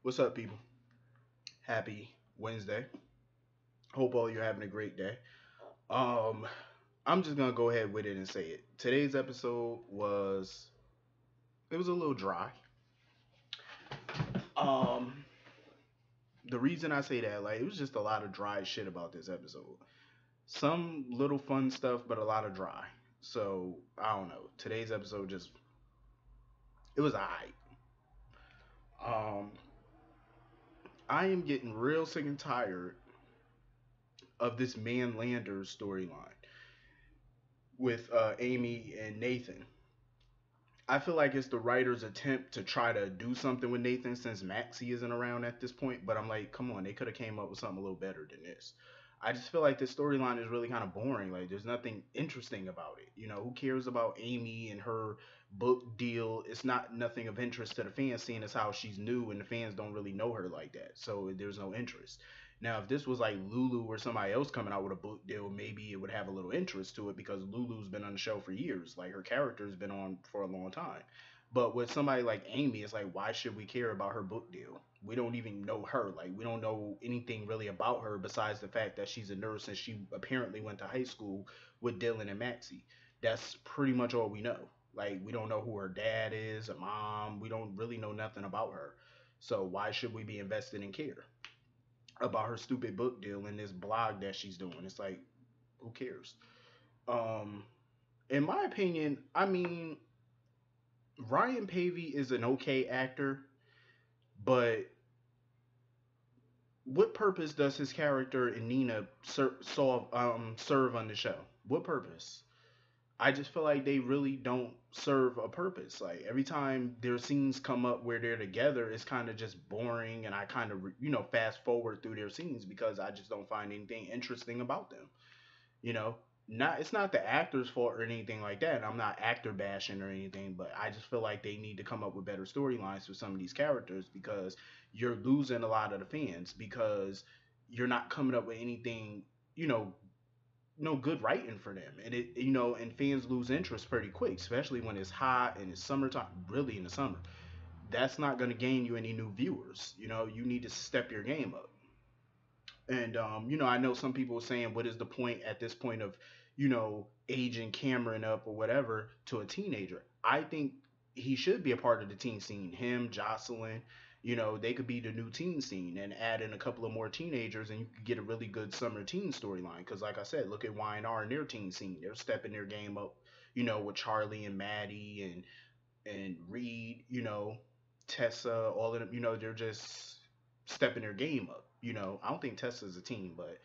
What's up, people? Happy Wednesday. Hope all you're having a great day. Um, I'm just gonna go ahead with it and say it. Today's episode was a little dry. Um, the reason I say that, like, it was just a lot of dry shit about this episode. Some little fun stuff, but a lot of dry. So I don't know. Today's episode just it was alright. Um, I am getting real sick and tired of this man Landers storyline with Amy and Nathan. I feel like it's the writer's attempt to try to do something with Nathan since Maxie isn't around at this point. But I'm like, come on, they could have came up with something a little better than this. I just feel like this storyline is really kind of boring. Like, there's nothing interesting about it. You know, who cares about Amy and her book deal? It's not nothing of interest to the fans, seeing as how she's new and the fans don't really know her like that. So there's no interest. Now, if this was like Lulu or somebody else coming out with a book deal, maybe it would have a little interest to it because Lulu's been on the show for years. Like her character's been on for a long time. But with somebody like Amy, it's like, why should we care about her book deal? We don't even know her. Like, we don't know anything really about her besides the fact that she's a nurse and she apparently went to high school with Dylan and Maxie. That's pretty much all we know. Like, we don't know who her dad is, her mom. We don't really know nothing about her. So why should we be invested in care about her stupid book deal and this blog that she's doing? It's like, who cares? Um, in my opinion, I mean, Ryan Pavey is an okay actor, but what purpose does his character and Nina serve on the show? What purpose? I just feel like they really don't serve a purpose. Like every time their scenes come up where they're together, it's kind of just boring, and I kind of fast forward through their scenes because I just don't find anything interesting about them. You know, not it's not the actor's fault or anything like that. I'm not actor bashing or anything, but I just feel like they need to come up with better storylines for some of these characters because you're losing a lot of the fans because you're not coming up with anything, you know, no good writing for them. And and fans lose interest pretty quick, especially when it's hot and it's summertime, really in the summer. That's not going to gain you any new viewers. You need to step your game up. And I know some people are saying, what is the point at this point of, aging Cameron up or whatever to a teenager? I think he should be a part of the teen scene. Him, Jocelyn, they could be the new teen scene and add in a couple of more teenagers, and you could get a really good summer teen storyline. Because, like I said, look at Y&R and their teen scene. They're stepping their game up, with Charlie and Maddie and Reed, Tessa, all of them. They're just stepping their game up. I don't think Tessa's a teen, but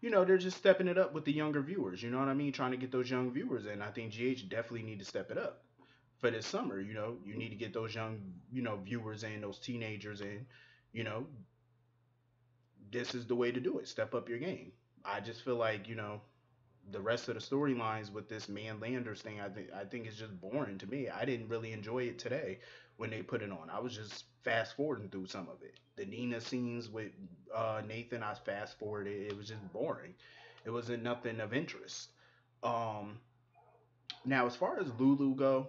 they're just stepping it up with the younger viewers. You know what I mean? Trying to get those young viewers in. I think GH definitely need to step it up for this summer. You need to get those young, viewers in, those teenagers in. You know, this is the way to do it. Step up your game. I just feel like the rest of the storylines with this man Landers thing, I think is just boring to me. I didn't really enjoy it today when they put it on. I was just fast forwarding through some of it. The Nina scenes with Nathan, I fast forwarded. It was just boring. It wasn't nothing of interest. Um, Now as far as Lulu go,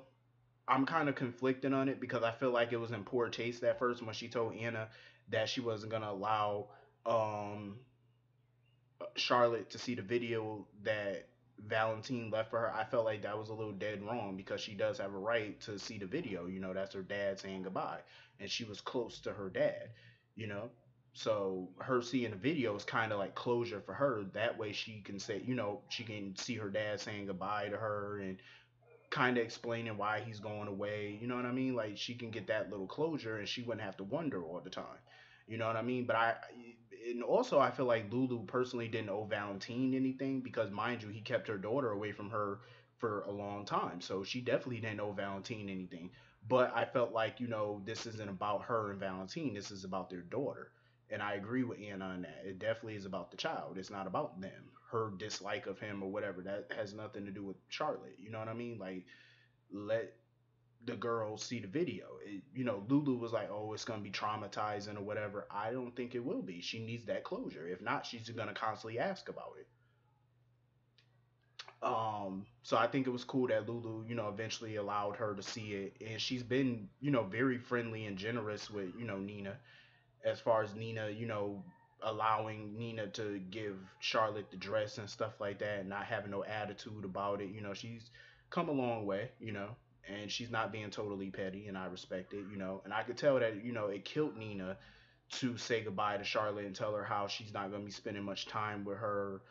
I'm kind of conflicted on it because I feel like it was in poor taste at first when she told Anna that she wasn't gonna allow um Charlotte to see the video that Valentine left for her. I felt like that was a little dead wrong because she does have a right to see the video. That's her dad saying goodbye. And she was close to her dad, you know? So her seeing the video is kind of like closure for her. That way she can say, she can see her dad saying goodbye to her and kind of explaining why he's going away. You know what I mean? Like she can get that little closure and she wouldn't have to wonder all the time. You know what I mean? But and also I feel like Lulu personally didn't owe Valentine anything because mind you, he kept her daughter away from her for a long time. So she definitely didn't owe Valentine anything. But I felt like, this isn't about her and Valentine. This is about their daughter. And I agree with Anna on that. It definitely is about the child. It's not about them. Her dislike of him or whatever. That has nothing to do with Charlotte. You know what I mean? Like, let the girl see the video. Lulu was like, "Oh, it's gonna be traumatizing or whatever." I don't think it will be. She needs that closure. If not, she's gonna constantly ask about it. So I think it was cool that Lulu, eventually allowed her to see it, and she's been, very friendly and generous with, Nina. as far as Nina, allowing Nina to give Charlotte the dress and stuff like that, and not having no attitude about it. She's come a long way, and she's not being totally petty, and I respect it, and I could tell that, it killed Nina to say goodbye to Charlotte and tell her how she's not going to be spending much time with her,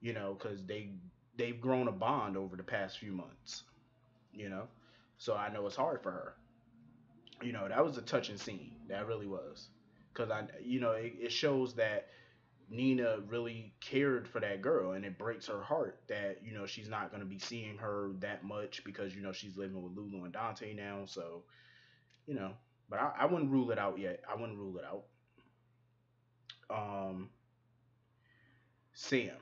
because they've grown a bond over the past few months, you know. So I know it's hard for her. That was a touching scene. That really was, because it shows that Nina really cared for that girl, and it breaks her heart that she's not going to be seeing her that much because she's living with Lulu and Dante now. So you know, but I wouldn't rule it out yet. I wouldn't rule it out. Um, Sam,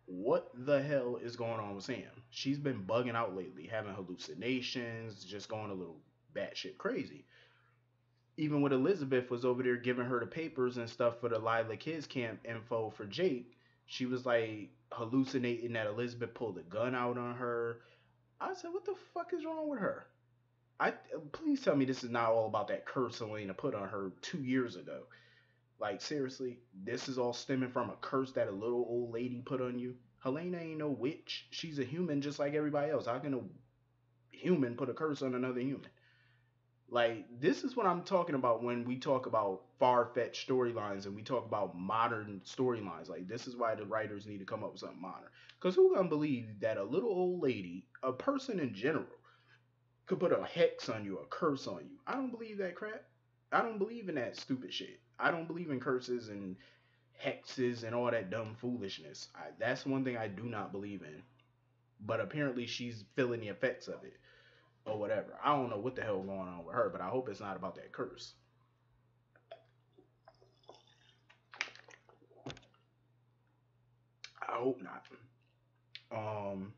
what the hell is going on with Sam? She's been bugging out lately, having hallucinations, just going a little batshit crazy. Even when Elizabeth was over there giving her the papers and stuff for the Lila Kids Camp info for Jake, she was like hallucinating that Elizabeth pulled a gun out on her. I said, "What the fuck is wrong with her?" I Please tell me this is not all about that curse Elena put on her 2 years ago. Like seriously, this is all stemming from a curse that a little old lady put on you. Helena ain't no witch. She's a human just like everybody else. How can a human put a curse on another human? Like this is what I'm talking about when we talk about far-fetched storylines and we talk about modern storylines. Like this is why the writers need to come up with something modern. Cause who gonna believe that a little old lady, a person in general, could put a hex on you, a curse on you? I don't believe that crap. I don't believe in that stupid shit. I don't believe in curses and hexes and all that dumb foolishness. That's one thing I do not believe in. But apparently she's feeling the effects of it or whatever. I don't know what the hell going on with her, but I hope it's not about that curse. I hope not. Um,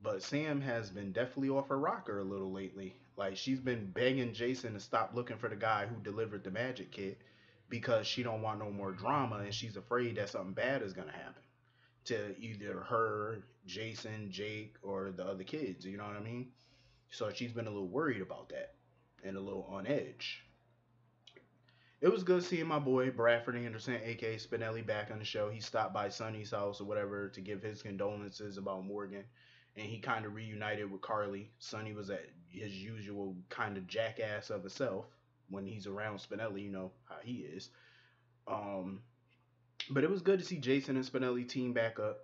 but Sam has been definitely off her rocker a little lately. Like she's been begging Jason to stop looking for the guy who delivered the magic kit because she don't want no more drama and she's afraid that something bad is gonna happen to either her, Jason, Jake, or the other kids. You know what I mean? So she's been a little worried about that and a little on edge. It was good seeing my boy Bradford Anderson, aka Spinelli, back on the show. He stopped by Sonny's house or whatever to give his condolences about Morgan, and he kind of reunited with Carly. Sonny was at his usual kind of jackass of himself when he's around Spinelli. You know how he is. Um, but it was good to see Jason and Spinelli team back up.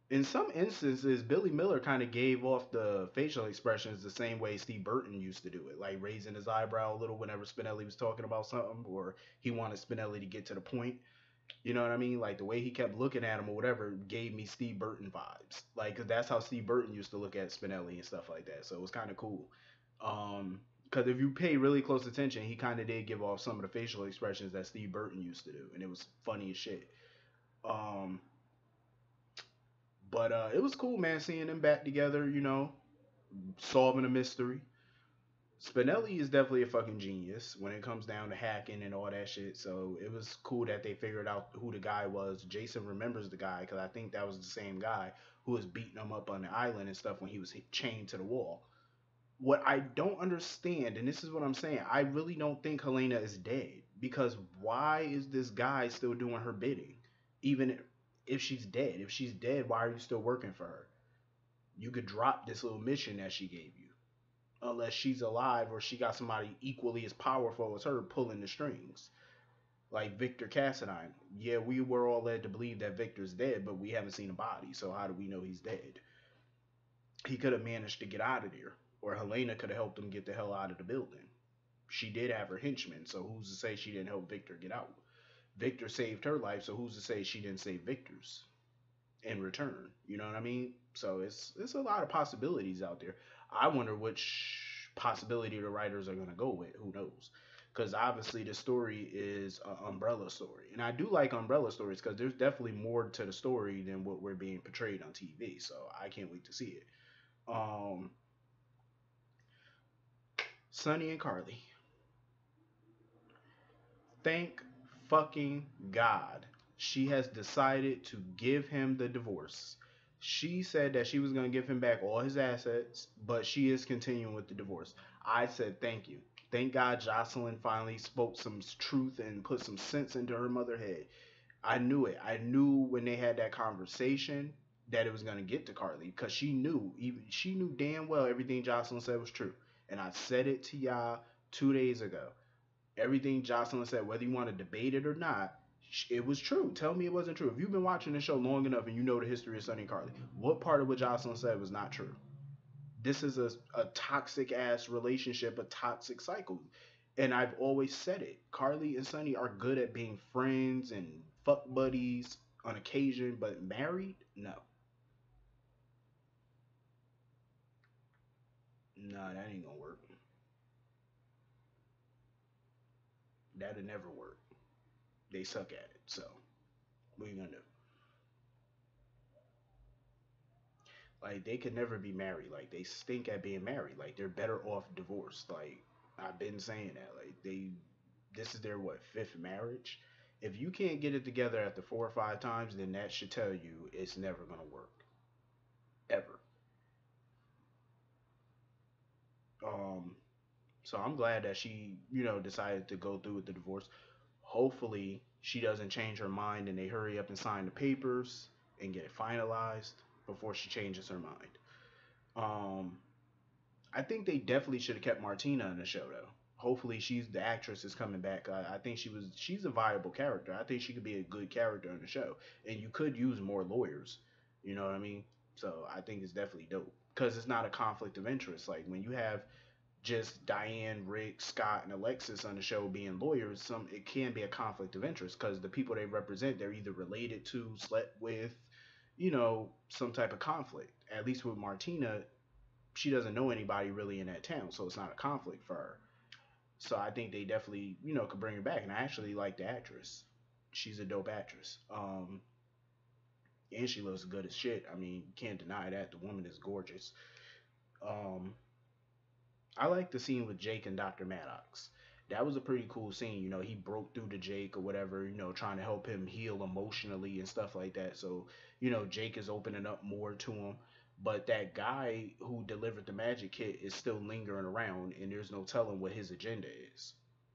In some instances, Billy Miller kind of gave off the facial expressions the same way Steve Burton used to do it, like raising his eyebrow a little whenever Spinelli was talking about something, or he wanted Spinelli to get to the point. You know what I mean? Like the way he kept looking at him or whatever gave me Steve Burton vibes. Like, 'cause that's how Steve Burton used to look at Spinelli and stuff like that. So it was kind of cool. Because if you pay really close attention, he kind of did give off some of the facial expressions that Steve Burton used to do, and it was funny as shit. Um, but it was cool, man, seeing them back together. Solving a mystery. Spinelli is definitely a fucking genius when it comes down to hacking and all that shit. So it was cool that they figured out who the guy was. Jason remembers the guy because I think that was the same guy who was beating him up on the island and stuff when he was chained to the wall. What I don't understand, and this is what I'm saying, I really don't think Helena is dead because why is this guy still doing her bidding? Even if she's dead. If she's dead, why are you still working for her? You could drop this little mission that she gave you unless she's alive or she got somebody equally as powerful as her pulling the strings. Like Victor Cassadine. Yeah, we were all led to believe that Victor's dead, but we haven't seen a body, so how do we know he's dead? He could have managed to get out of there, or Helena could have helped him get the hell out of the building. She did have her henchmen, so who's to say she didn't help Victor get out? Victor saved her life, so who's to say she didn't save Victor's in return? You know what I mean? So it's a lot of possibilities out there. I wonder which possibility the writers are gonna go with. Who knows? Because obviously the story is an umbrella story, and I do like umbrella stories because there's definitely more to the story than what we're being portrayed on TV. So I can't wait to see it. Um, Sonny and Carly. Thank fucking God. She has decided to give him the divorce. She said that she was going to give him back all his assets, but she is continuing with the divorce. I said, thank you. Thank God Jocelyn finally spoke some truth and put some sense into her mother head. I knew it. I knew when they had that conversation that it was gonna get to Carly because she knew, even she knew damn well everything Jocelyn said was true. And I said it to y'all 2 days ago. Everything Jocelyn said, whether you want to debate it or not, it was true. Tell me it wasn't true. If you've been watching the show long enough and you know the history of Sonny and Carly, what part of what Jocelyn said was not true? This is a toxic ass relationship, a toxic cycle. And I've always said it. Carly and Sonny are good at being friends and fuck buddies on occasion, but married? No. Nah, that ain't gonna work. That'll never work. They suck at it. So, what are you gonna do? Like, they could never be married. Like, they stink at being married. Like, they're better off divorced. Like, I've been saying that. Like, this is their, what, fifth marriage? If you can't get it together after 4 or 5 times, then that should tell you it's never gonna work. Ever. Um, so I'm glad that she, decided to go through with the divorce. Hopefully, she doesn't change her mind and they hurry up and sign the papers and get it finalized before she changes her mind. Um, I think they definitely should have kept Martina in the show though. Hopefully, she's the actress is coming back. I think she's a viable character. I think she could be a good character in the show, and you could use more lawyers. You know what I mean? So I think it's definitely dope because it's not a conflict of interest. Like when you have just Diane, Rick, Scott, and Alexis on the show being lawyers, it can be a conflict of interest because the people they represent they're either related to, slept with, some type of conflict. At least with Martina, she doesn't know anybody really in that town, so it's not a conflict for her. So I think they definitely, could bring her back. And I actually like the actress. She's a dope actress. And she looks good as shit. I mean, you can't deny that. The woman is gorgeous. Um, I like the scene with Jake and Dr. Maddox. That was a pretty cool scene. He broke through to Jake or whatever, trying to help him heal emotionally and stuff like that. So, Jake is opening up more to him. But that guy who delivered the magic kit is still lingering around, and there's no telling what his agenda is.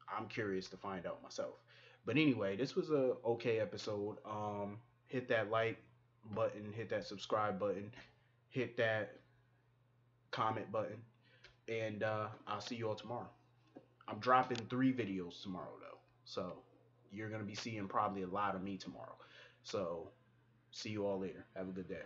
I'm curious to find out myself. But anyway, this was a okay episode. Hit that like button, hit that subscribe button, hit that comment button, and I'll see you all tomorrow. I'm dropping 3 videos tomorrow though, so you're gonna be seeing probably a lot of me tomorrow. So see you all later. Have a good day.